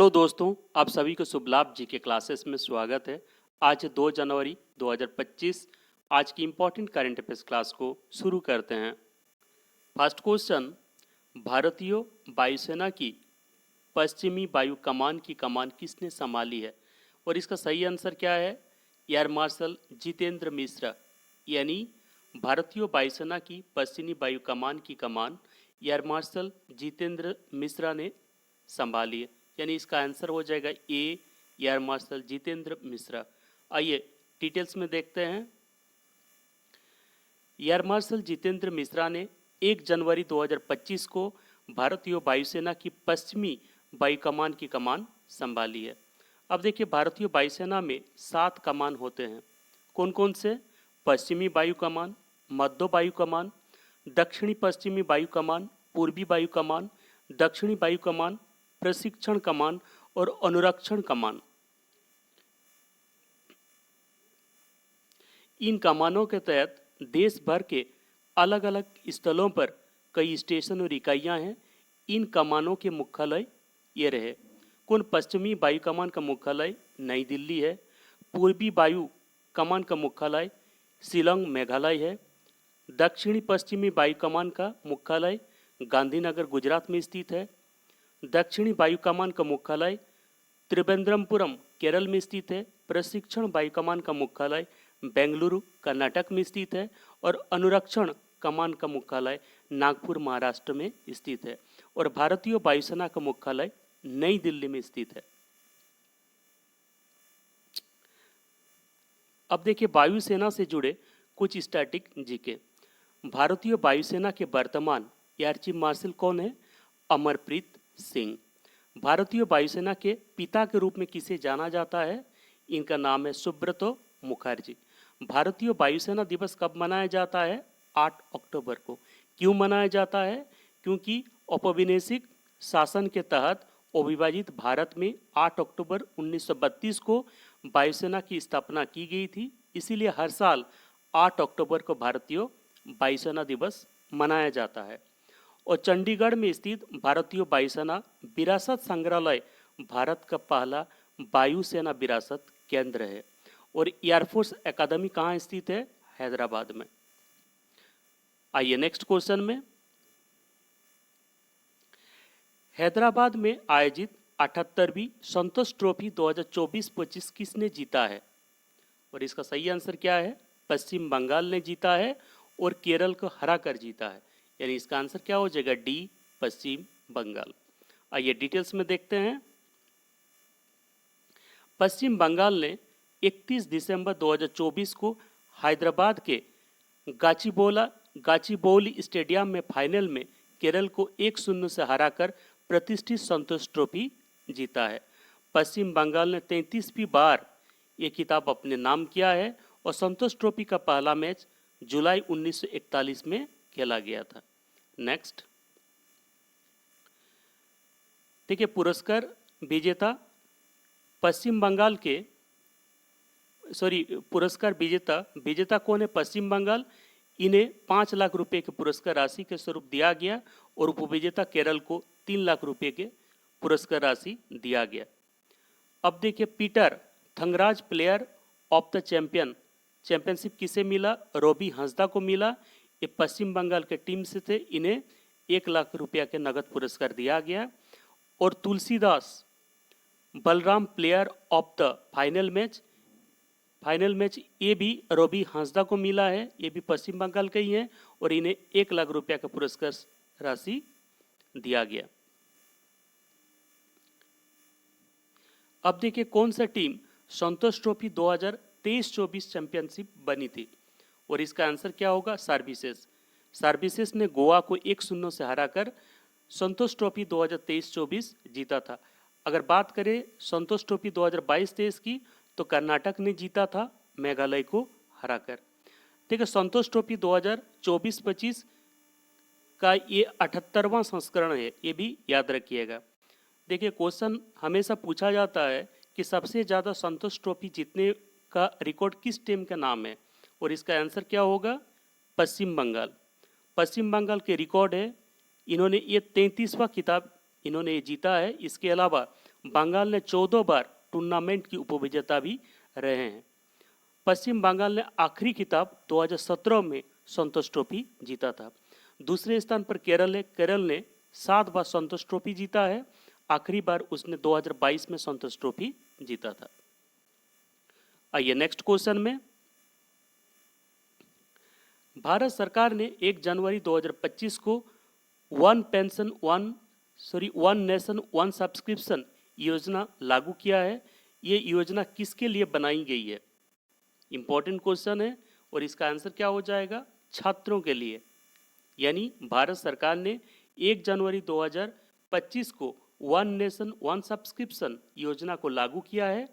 Hello दोस्तों, आप सभी को शुभ लाभ जी के क्लासेस में स्वागत है। आज 2 जनवरी 2025। आज की इम्पोर्टेंट करंट अफेयर्स क्लास को शुरू करते हैं। फर्स्ट क्वेश्चन, भारतीय वायुसेना की पश्चिमी वायु कमान की कमान किसने संभाली है? और इसका सही आंसर क्या है? Air marshal Jitendra Mishra. यानी भारतीय वायुसेना की पश्चिमी वायु कमान की कमान एयर मार्शल जितेंद्र मिश्रा ने संभाली है। यानी इसका आंसर हो जाएगा ए, एयर मार्शल जितेंद्र मिश्रा। आइए डिटेल्स में देखते हैं। एयर मार्शल जितेंद्र मिश्रा ने 1 जनवरी 2025 को भारतीय वायुसेना की पश्चिमी वायु कमान की कमान संभाली है। अब देखिए, भारतीय वायुसेना में 7 कमान होते हैं। कौन कौन से? पश्चिमी वायु कमान, मध्य वायु कमान, दक्षिणी पश्चिमी वायु कमान, पूर्वी वायु कमान, दक्षिणी वायु कमान, प्रशिक्षण कमान और अनुरक्षण कमान। इन कमानों के तहत देश भर के अलग अलग स्थलों पर कई स्टेशन और इकाइयां हैं। इन कमानों के मुख्यालय ये रहे। कौन? पश्चिमी वायु कमान का मुख्यालय नई दिल्ली है। पूर्वी वायु कमान का मुख्यालय शिलांग मेघालय है। दक्षिणी पश्चिमी वायु कमान का मुख्यालय गांधीनगर गुजरात में स्थित है। दक्षिणी वायु कमान का मुख्यालय त्रिवेंद्रमपुरम केरल में स्थित है। प्रशिक्षण वायु कमान का मुख्यालय बेंगलुरु कर्नाटक में स्थित है और अनुरक्षण कमान का मुख्यालय नागपुर महाराष्ट्र में स्थित है। और भारतीय वायुसेना का मुख्यालय नई दिल्ली में स्थित है। अब देखिए, वायुसेना से जुड़े कुछ स्टैटिक जीके। भारतीय वायुसेना के वर्तमान एयर चीफ मार्शल कौन है? अमरप्रीत सिंह। भारतीय वायुसेना के पिता के रूप में किसे जाना जाता है? इनका नाम है सुब्रतो मुखर्जी। भारतीय वायुसेना दिवस कब मनाया जाता है? 8 अक्टूबर को। क्यों मनाया जाता है? क्योंकि औपनिवेशिक शासन के तहत अविभाजित भारत में 8 अक्टूबर 1932 को वायुसेना की स्थापना की गई थी। इसीलिए हर साल 8 अक्टूबर को भारतीय वायुसेना दिवस मनाया जाता है। और चंडीगढ़ में स्थित भारतीय वायुसेना विरासत संग्रहालय भारत का पहला वायुसेना विरासत केंद्र है। और एयरफोर्स एकेडमी कहाँ स्थित है? हैदराबाद में। आइए नेक्स्ट क्वेश्चन में। हैदराबाद में आयोजित 78वीं संतोष ट्रॉफी 2024-25 किसने जीता है? और इसका सही आंसर क्या है? पश्चिम बंगाल ने जीता है और केरल को हराकर जीता है। यानी इसका आंसर क्या हो जाएगा? डी, पश्चिम बंगाल। आइए डिटेल्स में देखते हैं। पश्चिम बंगाल ने 31 दिसंबर 2024 को हैदराबाद के गाचिबौली स्टेडियम में फाइनल में केरल को 1-0 से हराकर प्रतिष्ठित संतोष ट्रॉफी जीता है। पश्चिम बंगाल ने 33वीं बार ये खिताब अपने नाम किया है और संतोष ट्रॉफी का पहला मैच जुलाई 1941 में खेला गया था। नेक्स्ट देखिए, पुरस्कार विजेता पश्चिम बंगाल के पुरस्कार विजेता कौन है? पश्चिम बंगाल। इन्हें 5 लाख रुपए के पुरस्कार राशि के स्वरूप दिया गया और उपविजेता केरल को 3 लाख रुपए के पुरस्कार राशि दिया गया। अब देखिए, Peter Thangaraj player of the championship किसे मिला? रॉबी हंसदा को मिला। ये पश्चिम बंगाल के टीम से थे। इन्हें 1 लाख रुपया के नगद पुरस्कार दिया गया। और Tulsidas Balram player of the final match ये भी रॉबी हंसदा को मिला है। ये भी पश्चिम बंगाल के ही हैं और इन्हें 1 लाख रुपया का पुरस्कार राशि दिया गया। अब देखिए, कौन सा टीम संतोष ट्रॉफी 2023-24 चैंपियनशिप बनी थी? और इसका आंसर क्या होगा? सर्विसेज ने गोवा को 1-0 से हराकर संतोष ट्रॉफी 2023-24 जीता था। अगर बात करें संतोष ट्रॉफी 2022-23 की, तो कर्नाटक ने जीता था मेघालय को हराकर। ठीक है, संतोष ट्रॉफी 2024-25 का ये 78वां संस्करण है, ये भी याद रखिएगा। देखिए, क्वेश्चन हमेशा पूछा जाता है कि सबसे ज़्यादा संतोष ट्रॉफी जीतने का रिकॉर्ड किस टीम का नाम है? और इसका आंसर क्या होगा? पश्चिम बंगाल के रिकॉर्ड है। इन्होंने ये 33वां खिताब इन्होंने जीता है। इसके अलावा बंगाल ने 14 बार टूर्नामेंट की उपविजेता भी रहे हैं। पश्चिम बंगाल ने आखिरी खिताब 2017 में संतोष ट्रॉफी जीता था। दूसरे स्थान पर केरल है। केरल ने 7 बार संतोष ट्रॉफी जीता है। आखिरी बार उसने 2022 में संतोष ट्रॉफी जीता था। आइए नेक्स्ट क्वेश्चन में। भारत सरकार ने 1 जनवरी 2025 को वन नेशन वन सब्सक्रिप्शन योजना लागू किया है। ये योजना किसके लिए बनाई गई है? इंपॉर्टेंट क्वेश्चन है और इसका आंसर क्या हो जाएगा? छात्रों के लिए। यानी भारत सरकार ने 1 जनवरी 2025 को वन नेशन वन सब्सक्रिप्शन योजना को लागू किया है।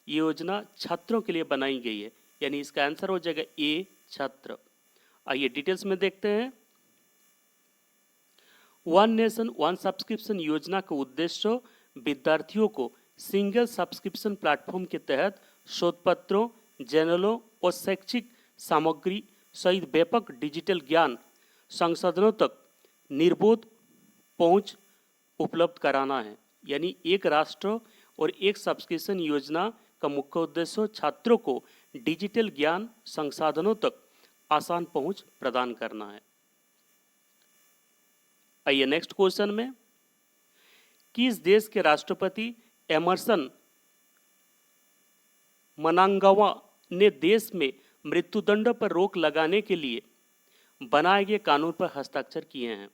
ये योजना छात्रों के लिए बनाई गई है, यानी इसका आंसर हो जाएगा ए, छात्र। आइए डिटेल्स में देखते हैं। वन नेशन वन सब्सक्रिप्शन योजना का उद्देश्य विद्यार्थियों को सिंगल सब्सक्रिप्शन प्लेटफॉर्म के तहत शोध पत्रों, जर्नलों और शैक्षिक सामग्री सहित व्यापक डिजिटल ज्ञान संसाधनों तक निर्बाध पहुंच उपलब्ध कराना है। यानी एक राष्ट्र और एक सब्सक्रिप्शन योजना का मुख्य उद्देश्य छात्रों को डिजिटल ज्ञान संसाधनों तक आसान पहुंच प्रदान करना है। आइए नेक्स्ट क्वेश्चन में। किस देश के राष्ट्रपति एमरसन मनांगावा ने देश में मृत्युदंड पर रोक लगाने के लिए बनाए गए कानून पर हस्ताक्षर किए हैं?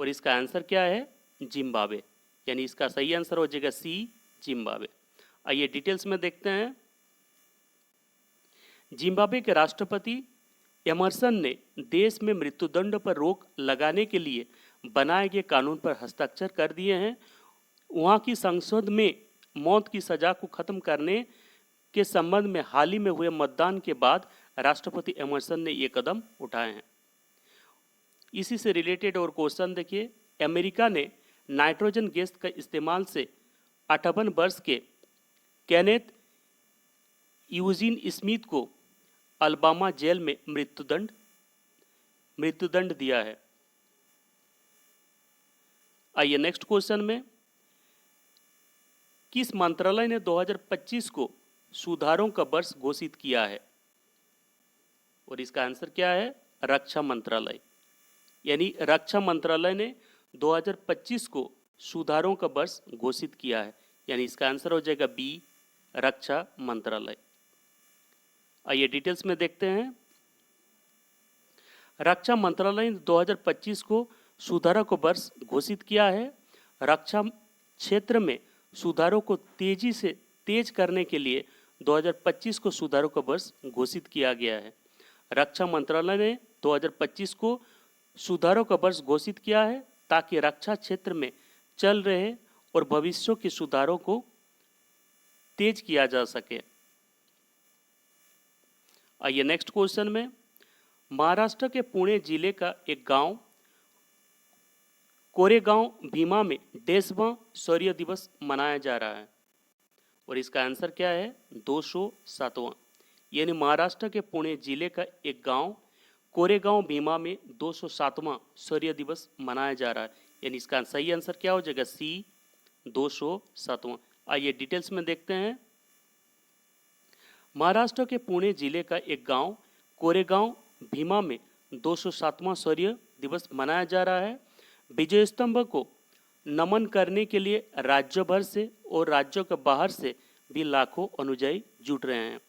और इसका आंसर क्या है? जिम्बाब्वे। यानी इसका सही आंसर हो जाएगा सी, जिम्बाब्वे। आइए डिटेल्स में देखते हैं। जिम्बाब्वे के राष्ट्रपति एमरसन ने देश में मृत्युदंड पर रोक लगाने के लिए बनाए गए कानून पर हस्ताक्षर कर दिए हैं। वहाँ की संसद में मौत की सजा को खत्म करने के संबंध में हाल ही में हुए मतदान के बाद राष्ट्रपति एमरसन ने ये कदम उठाए हैं। इसी से रिलेटेड और क्वेश्चन देखिए। अमेरिका ने नाइट्रोजन गैस का इस्तेमाल से 58 वर्ष के केनेथ यूजीन स्मिथ को अल्बामा जेल में मृत्युदंड दिया है। आइए नेक्स्ट क्वेश्चन में। किस मंत्रालय ने 2025 को सुधारों का वर्ष घोषित किया है? और इसका आंसर क्या है? रक्षा मंत्रालय। यानी रक्षा मंत्रालय ने 2025 को सुधारों का वर्ष घोषित किया है। यानी इसका आंसर हो जाएगा बी, रक्षा मंत्रालय। आइए डिटेल्स में देखते हैं। रक्षा मंत्रालय ने 2025 को सुधारों का वर्ष घोषित किया है। रक्षा क्षेत्र में सुधारों को तेज करने के लिए 2025 को सुधारों का वर्ष घोषित किया गया है। रक्षा मंत्रालय ने 2025 को सुधारों का वर्ष घोषित किया है ताकि रक्षा क्षेत्र में चल रहे और भविष्य के सुधारों को तेज किया जा सके। आइए नेक्स्ट क्वेश्चन में। महाराष्ट्र के पुणे जिले का एक गांव कोरेगांव भीमा में 150वां शौर्य दिवस मनाया जा रहा है। और इसका आंसर क्या है? 207वां। यानी महाराष्ट्र के पुणे जिले का एक गांव कोरेगांव भीमा में 207वां शौर्य दिवस मनाया जा रहा है। यानी इसका सही आंसर क्या हो जाएगा? सी, 207वां। आइए डिटेल्स में देखते हैं। महाराष्ट्र के पुणे जिले का एक गांव कोरेगांव भीमा में 207वां शौर्य दिवस मनाया जा रहा है। विजय स्तंभ को नमन करने के लिए राज्य भर से और राज्यों के बाहर से भी लाखों अनुयायी जुट रहे हैं।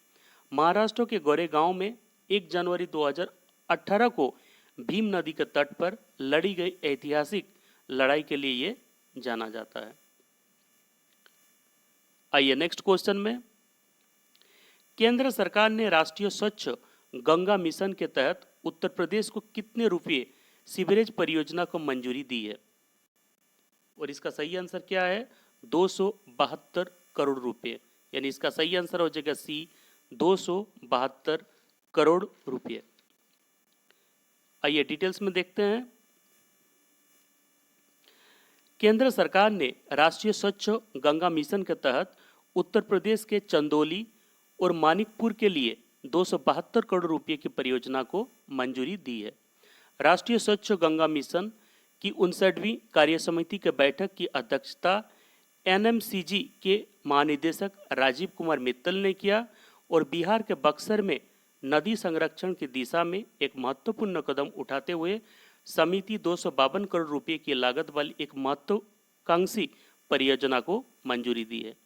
महाराष्ट्र के गोरेगांव में 1 जनवरी 2018 को भीम नदी के तट पर लड़ी गई ऐतिहासिक लड़ाई के लिए ये जाना जाता है। आइए नेक्स्ट क्वेश्चन में। केंद्र सरकार ने राष्ट्रीय स्वच्छ गंगा मिशन के तहत उत्तर प्रदेश को कितने रुपये सीवरेज परियोजना को मंजूरी दी है? और इसका सही आंसर क्या है? 272 करोड़ रुपए। यानी इसका सही आंसर हो जाएगा सी, 272 करोड़ रुपए। आइए डिटेल्स में देखते हैं। केंद्र सरकार ने राष्ट्रीय स्वच्छ गंगा मिशन के तहत उत्तर प्रदेश के चंदौली और मानिकपुर के लिए 272 करोड़ रुपए की परियोजना को मंजूरी दी है। राष्ट्रीय स्वच्छ गंगा मिशन की 59वीं कार्य समिति की बैठक की अध्यक्षता एनएमसीजी के महानिदेशक राजीव कुमार मित्तल ने किया और बिहार के बक्सर में नदी संरक्षण की दिशा में एक महत्वपूर्ण कदम उठाते हुए समिति 252 करोड़ रुपए की लागत वाली एक महत्वाकांक्षी परियोजना को मंजूरी दी है।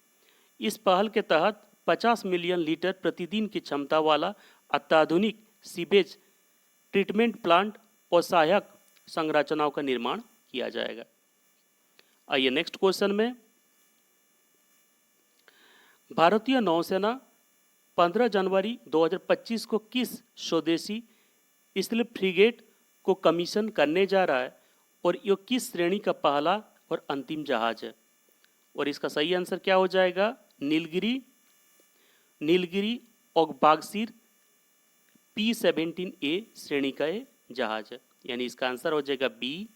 इस पहल के तहत 50 मिलियन लीटर प्रतिदिन की क्षमता वाला अत्याधुनिक सीवेज ट्रीटमेंट प्लांट और सहायक संरचनाओं का निर्माण किया जाएगा। आइए नेक्स्ट क्वेश्चन में, भारतीय नौसेना 15 जनवरी 2025 को किस स्वदेशी स्लीप फ्रिगेट को कमीशन करने जा रहा है और ये किस श्रेणी का पहला और अंतिम जहाज है? और इसका सही आंसर क्या हो जाएगा? नीलगिरी और बागसीर P-17A श्रेणी का ये जहाज है, यानी इसका आंसर हो जाएगा बी,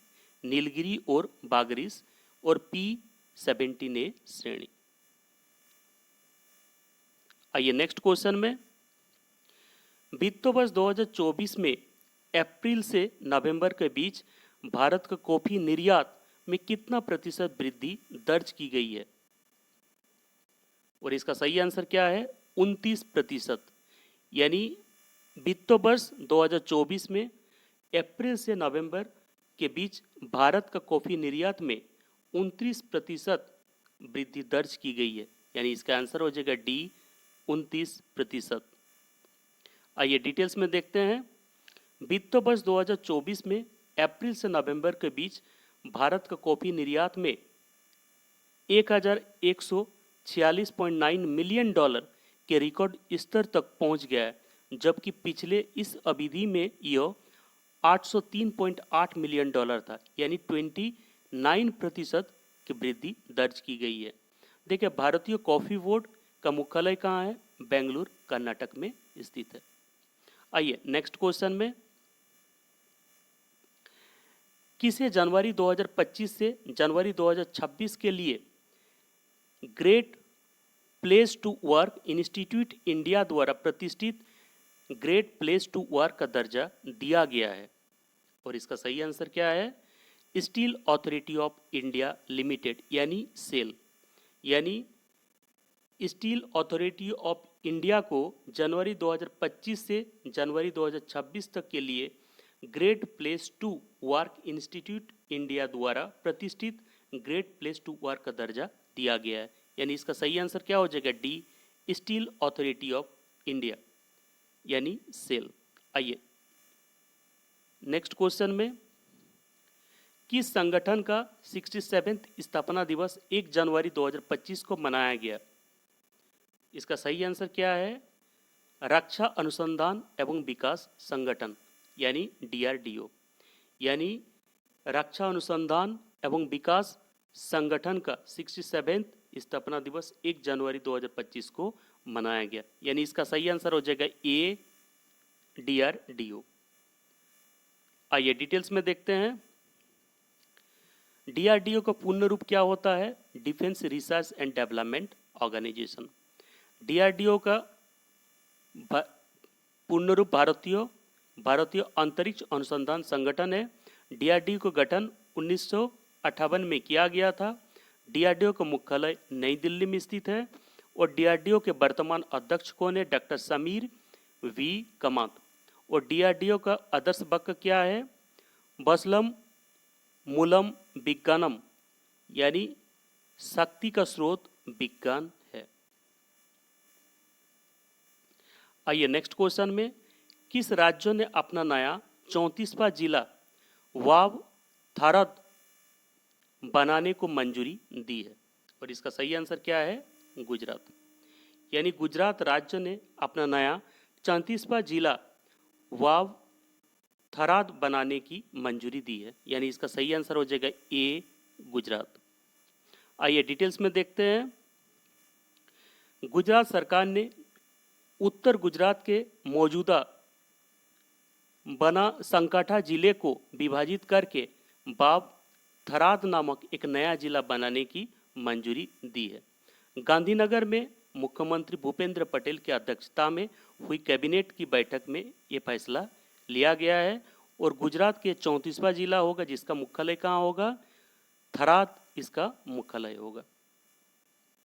नीलगिरी और बागरीस और P-17A श्रेणी। आइए नेक्स्ट क्वेश्चन में, वित्त वर्ष 2024 में अप्रैल से नवंबर के बीच भारत का कॉफी निर्यात में कितना प्रतिशत वृद्धि दर्ज की गई है? और इसका सही आंसर क्या है? 29%। यानी वित्त वर्ष 2024 में अप्रैल से नवंबर के बीच भारत का कॉफी निर्यात में 29% वृद्धि दर्ज की गई है, यानी इसका आंसर हो जाएगा डी, 29%। आइए डिटेल्स में देखते हैं। वित्त वर्ष 2024 में अप्रैल से नवंबर के बीच भारत का कॉफी निर्यात में 1146.9 मिलियन डॉलर के रिकॉर्ड स्तर तक पहुंच गया है, जबकि पिछले इस अवधि में यह 803.8 मिलियन डॉलर था, यानी 29% की वृद्धि दर्ज की गई है। देखिए, भारतीय कॉफी बोर्ड का मुख्यालय कहाँ है? बेंगलुरु, कर्नाटक में स्थित है। आइए नेक्स्ट क्वेश्चन में, किसे जनवरी 2025 से जनवरी 2026 के लिए great place to work institute India द्वारा प्रतिष्ठित ग्रेट प्लेस टू वर्क का दर्जा दिया गया है? और इसका सही आंसर क्या है? Steel authority of India limited यानी सेल, यानी स्टील अथॉरिटी ऑफ इंडिया को जनवरी 2025 से जनवरी 2026 तक के लिए great place to work institute India द्वारा प्रतिष्ठित ग्रेट प्लेस टू वर्क का दर्जा दिया गया है, यानी इसका सही आंसर क्या हो जाएगा? D, steel authority of India यानी सेल। आइए नेक्स्ट क्वेश्चन में, किस संगठन का 67th स्थापना दिवस 1 जनवरी 2025 को मनाया गया? इसका सही आंसर क्या है? रक्षा अनुसंधान एवं विकास संगठन यानी DRDO, यानी रक्षा अनुसंधान एवं विकास संगठन का 67th स्थापना दिवस 1 जनवरी 2025 को मनाया गया, यानी इसका सही आंसर हो जाएगा ए, DRDO। आइए डिटेल्स में देखते हैं। DRDO का पूर्ण रूप क्या होता है? Defence research and development organisation. DRDO का पूर्ण रूप भारतीय अंतरिक्ष अनुसंधान संगठन है। DRDO का गठन 1958 में किया गया था। DRDO का मुख्यालय नई दिल्ली में स्थित है और DRDO के वर्तमान अध्यक्ष कौन है? Doctor Sameer V Kamat. और DRDO का आदर्श वाक्य क्या है? बसलम मूलम विज्ञानम, यानी शक्ति का स्रोत विज्ञान है। आइए नेक्स्ट क्वेश्चन में, किस राज्य ने अपना नया 34वां जिला वाव थारद बनाने को मंजूरी दी है? और इसका सही आंसर क्या है? गुजरात, यानी गुजरात राज्य ने अपना नया 34वां जिला वाव थराद बनाने की मंजूरी दी है, यानी इसका सही आंसर हो जाएगा ए, गुजरात। आइए डिटेल्स में देखते हैं। गुजरात सरकार ने उत्तर गुजरात के मौजूदा बना संकाठा जिले को विभाजित करके वाव थराद नामक एक नया जिला बनाने की मंजूरी दी है। गांधीनगर में मुख्यमंत्री भूपेंद्र पटेल की अध्यक्षता में हुई कैबिनेट की बैठक में ये फैसला लिया गया है और गुजरात के 34वां जिला होगा जिसका मुख्यालय कहाँ होगा? थराद इसका मुख्यालय होगा।